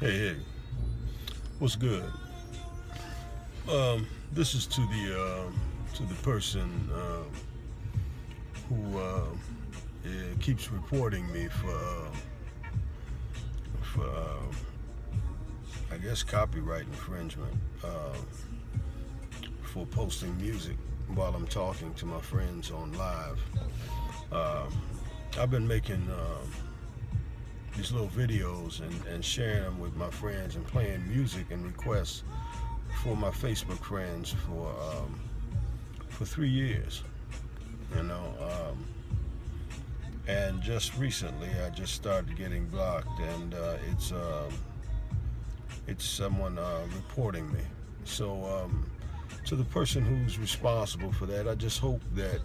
Hey, what's good? This is to the person who keeps reporting me for I guess copyright infringement for posting music while I'm talking to my friends on live. Uh, I've been making these little videos and sharing them with my friends and playing music and requests for my Facebook friends for 3 years, you know. And just recently, I just started getting blocked, and it's someone reporting me. So to the person who's responsible for that, I just hope that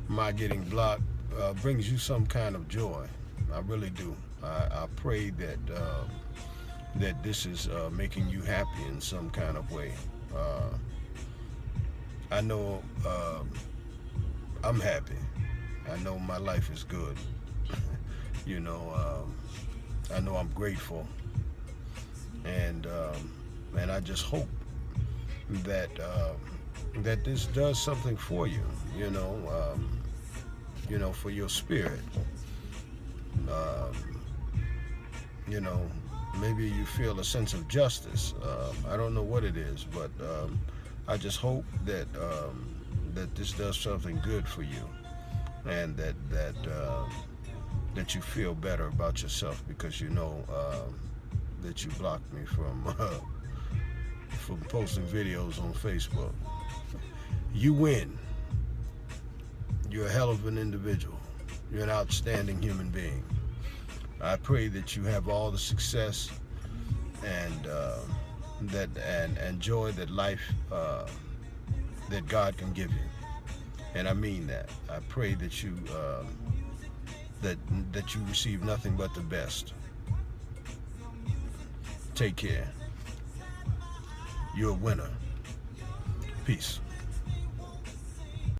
my getting blocked brings you some kind of joy. I really do. I pray that this is making you happy in some kind of way. I know I'm happy. I know my life is good. you know, I know I'm grateful, and I just hope that that this does something for you. For your spirit. Um, you know, Maybe you feel a sense of justice. I don't know what it is, but I just hope that this does something good for you, and that you feel better about yourself because you know that you blocked me from posting videos on Facebook. You win. You're a hell of an individual. You're an outstanding human being. I pray that you have all the success and and joy that life that God can give you, and I mean that. I pray that you that you receive nothing but the best. Take care. You're a winner. Peace.